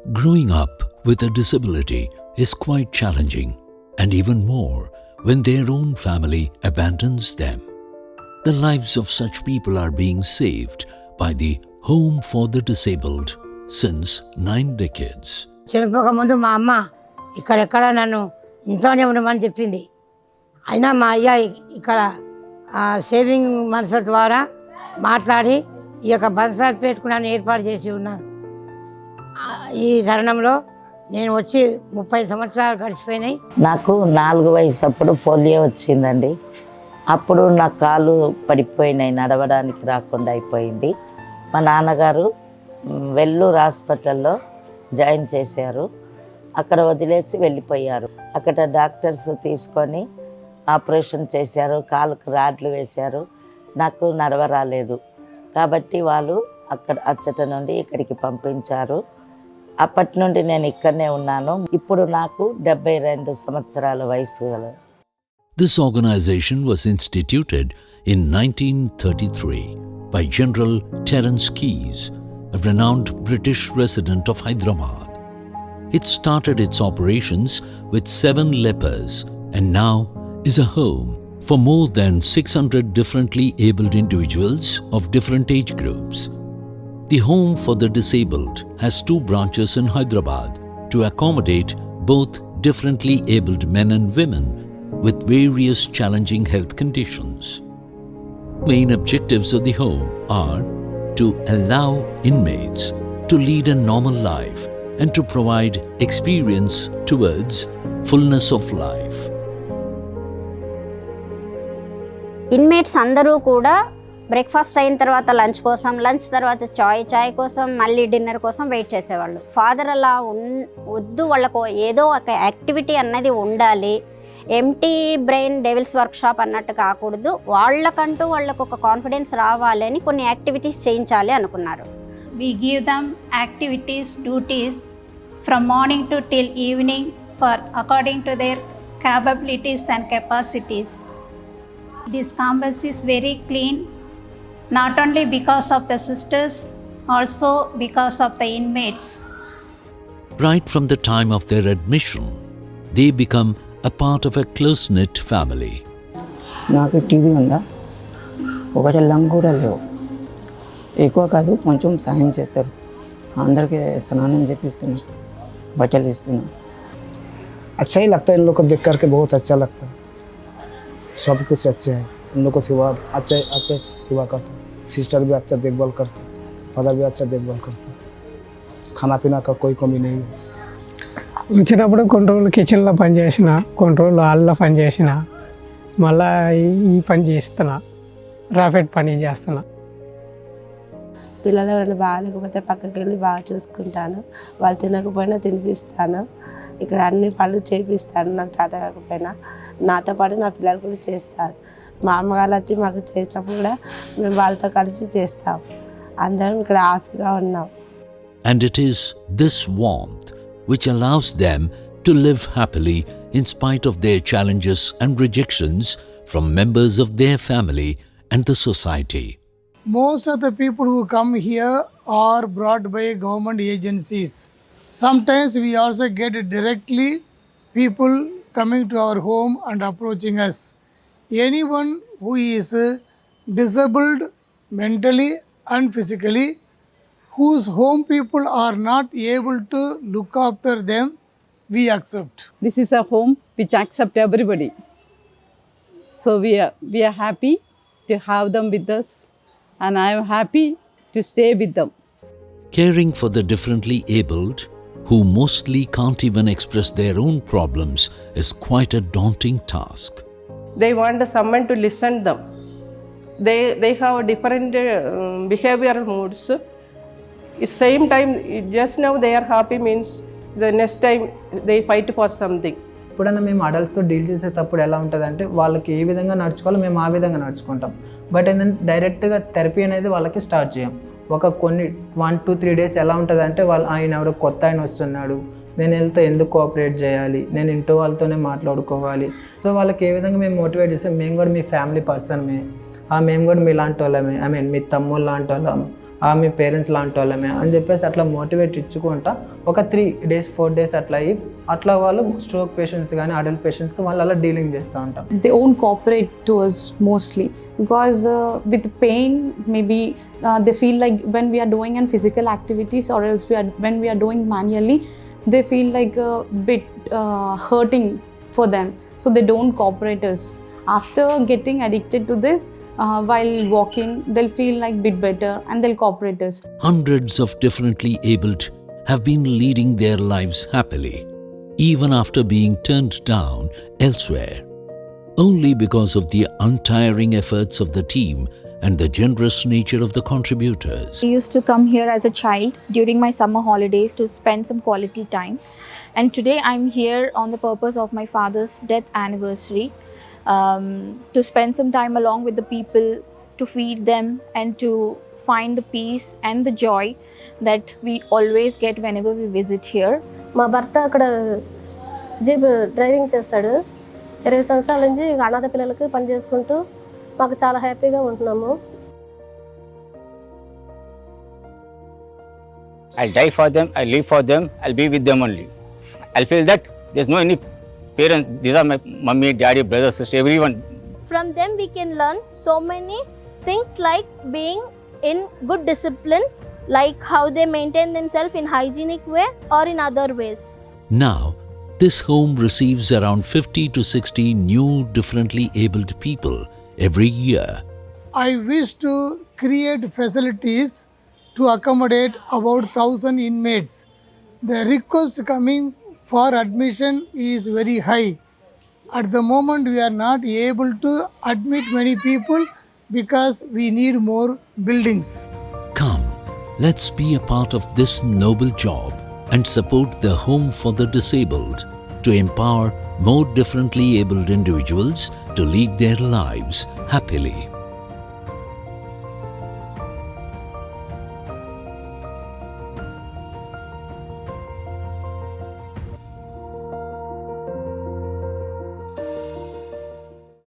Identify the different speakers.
Speaker 1: Growing up with a disability is quite challenging, and even more when their own family abandons them. The lives of such people are being saved by the Home for the Disabled since 9 decades.
Speaker 2: చనిపోకముందు మా అమ్మ ఇక్కడెక్కడ నన్ను ఇంట్లోనే ఉండమని చెప్పింది. అయినా మా అయ్య ఇక్కడ సేవింగ్ మనసు ద్వారా మాట్లాడి ఈ యొక్క బన్సార్ పెట్టుకున్నాను ఏర్పాటు చేసి ఉన్నాను. ఈ తరుణంలో నేను వచ్చి 30 సంవత్సరాలు గడిచిపోయినాయి.
Speaker 3: నాకు 4 వయసు అప్పుడు పోలియో వచ్చిందండి. అప్పుడు నా కాలు పడిపోయినాయి, నడవడానికి రాకుండా అయిపోయింది. మా నాన్నగారు వెల్లూరు హాస్పిటల్లో జాయిన్ చేశారు. అక్కడ వదిలేసి వెళ్ళిపోయారు. అక్కడ డాక్టర్స్ తీసుకొని ఆపరేషన్ చేశారు, కాలుకు రాడ్లు వేశారు. నాకు నడవరాలేదు కాబట్టి వాళ్ళు అచ్చట నుండి ఇక్కడికి పంపించారు. అప్పటి నుండి నేను ఇక్కడనే ఉన్నాను. ఇప్పుడు నాకు 72 సంవత్సరాల వయసు గల.
Speaker 1: This organization was instituted in 1933 by General Terence Keyes, a renowned British resident of Hyderabad. It started its operations with 7 lepers and now is a home for more than 600 differently abled individuals of different age groups. The Home for the Disabled has 2 branches in Hyderabad to accommodate both differently abled men and women with various challenging health conditions. Main objectives of the home are to allow inmates to lead a normal life and to provide experience towards fullness of life.
Speaker 4: Inmates అందరూ కూడా breakfast అయిన తర్వాత lunch కోసం, lunch తర్వాత చాయ్ కోసం, మళ్ళీ dinner కోసం wait చేసేవాళ్ళు. ఫాదర్ అలా వద్దు, వాళ్ళకు ఏదో ఒక యాక్టివిటీ అన్నది ఉండాలి, ఎంటీ బ్రెయిన్ డెవిల్స్ వర్క్షాప్ అన్నట్టు కాకూడదు, వాళ్ళకంటూ వాళ్ళకు ఒక కాన్ఫిడెన్స్ రావాలి అని కొన్ని యాక్టివిటీస్ చేయించాలి అనుకున్నారు.
Speaker 5: We give them activities, duties from morning to till evening for according to their capabilities and capacities. This campus is very clean, not only because of the sisters, also because of the inmates.
Speaker 1: Right from the time of their admission, they become a part of a close-knit family.
Speaker 6: నాకు TV ఉందా, ఒకటి lung కూడా లేవు, ఎక్కువ కాదు, కొంచెం సహాయం చేస్తారు. అందరికీ స్నానం చేపిస్తున్నాను, బట్టలు ఇస్తున్నాను.
Speaker 7: अच्छा ही लगता है, इन लोग को देख करके बहुत अच्छा लगता है. सब कुछ अच्छे हैं, इन लोग को सेवा अच्छे सेवा करते हैं. सिस्टर भी अच्छा देखभाल करते हैं, फादर भी अच्छा देखभाल करते हैं. खाना पीना का कोई कमी नहीं है.
Speaker 8: వచ్చినప్పుడు కొన్ని రోజులు కిచెన్లో పనిచేసిన, కొన్ని రోజులు హాల్లో పనిచేసిన, మళ్ళీ ఈ పని చేస్తున్నా, రాఫెట్ పని చేస్తున్నా.
Speaker 2: పిల్లలు ఎవరైనా బాగాలేకపోతే పక్కకి వెళ్ళి బాగా చూసుకుంటాను, వాళ్ళు తినకపోయినా తినిపిస్తాను, ఇక్కడ అన్ని పనులు చేపిస్తాను. నాకు చేత కాకపోయినా నాతో పాటు నా పిల్లలు కూడా చేస్తారు. మా అమ్మగారు వచ్చి మాకు చేసినప్పుడు కూడా మేము వాళ్ళతో కలిసి చేస్తాం. అందరం ఇక్కడ హ్యాపీగా ఉన్నాం.
Speaker 1: And it is this warmth which allows them to live happily in spite of their challenges and rejections from members of their family and the society.
Speaker 9: Most of the people who come here are brought by government agencies. Sometimes we also get directly people coming to our home and approaching us. Anyone who is disabled mentally and physically, whose home people are not able to look after them, we accept.
Speaker 10: This is a home which accepts everybody. So we are happy to have them with us, and I am happy to stay with them.
Speaker 1: Caring for the differently abled, who mostly can't even express their own problems, is quite a daunting task.
Speaker 11: They want someone to listen them. They have different behavioral moods. Same time, just now they are happy means the next time they fight for something.
Speaker 6: ఎప్పుడైనా మేము అడల్ట్స్తో deal చేసేటప్పుడు ఎలా ఉంటుందంటే, వాళ్ళకి ఏ విధంగా నడుచుకోవాలో మేము ఆ విధంగా నడుచుకుంటాం. బట్ ఏంటంటే డైరెక్ట్గా థెరపీ అనేది వాళ్ళకి స్టార్ట్ చేయం. కొన్ని 1-2-3 డేస్ ఎలా ఉంటుందంటే, ఆయన ఎవరో కొత్త ఆయన వస్తున్నాడు, నేను వెళ్తే ఎందుకు కోఆపరేట్ చేయాలి, నేను ఇంట్లో వాళ్ళతోనే మాట్లాడుకోవాలి. సో వాళ్ళకి ఏ విధంగా మేము మోటివేట్ చేస్తాం, మేము కూడా మీ ఫ్యామిలీ పర్సన్మే, మేము కూడా మీ లాంటి వాళ్ళమే, మీ తమ్ముళ్ళు లాంటి వాళ్ళం, మీ పేరెంట్స్ లాంటి వాళ్ళమే అని చెప్పేసి అట్లా మోటివేట్ ఇచ్చుకుంటా ఒక 3 days 4 days అట్లా అయ్యి అట్లా వాళ్ళు స్ట్రోక్ పేషెంట్స్ కానీ అడల్ట్ పేషెంట్స్కి వాళ్ళు అలా డీలింగ్ చేస్తూ ఉంటాం.
Speaker 12: They won't cooperate to us mostly because with pain maybe they feel like when we are doing an physical activities or else when we are doing manually they feel like a bit hurting for them, so they don't cooperate us. After getting addicted to this, while walking they'll feel like bit better and they'll cooperate us.
Speaker 1: Hundreds of differently abled have been leading their lives happily, even after being turned down elsewhere, only because of the untiring efforts of the team and the generous nature of the contributors.
Speaker 13: I used to come here as a child during my summer holidays to spend some quality time, and today I'm here on the purpose of my father's death anniversary, to spend some time along with the people, to feed them and to find the peace and the joy that we always get whenever we visit here.
Speaker 14: మా భర్త అక్కడ jeep driving చేస్తాడు. 20 సంవత్సరాల నుంచి అనాథ పిల్లలకి పని చేసుకుంటూ మాకు చాలా హ్యాపీగా ఉంటున్నాము.
Speaker 15: I'll die for them, I'll live for them, I'll be with them only. I'll feel that there's no any parents, these are my mummy, daddy, brother, sister, everyone.
Speaker 16: From them we can learn so many things like being in good discipline, like how they maintain themselves in hygienic way or in other ways.
Speaker 1: Now, this home receives around 50 to 60 new differently abled people every year.
Speaker 9: I wish to create facilities to accommodate about 1,000 inmates. The request coming for admission is very high. At the moment we are not able to admit many people because we need more buildings.
Speaker 1: Come, let's be a part of this noble job and support the Home for the Disabled to empower more differently abled individuals to lead their lives happily.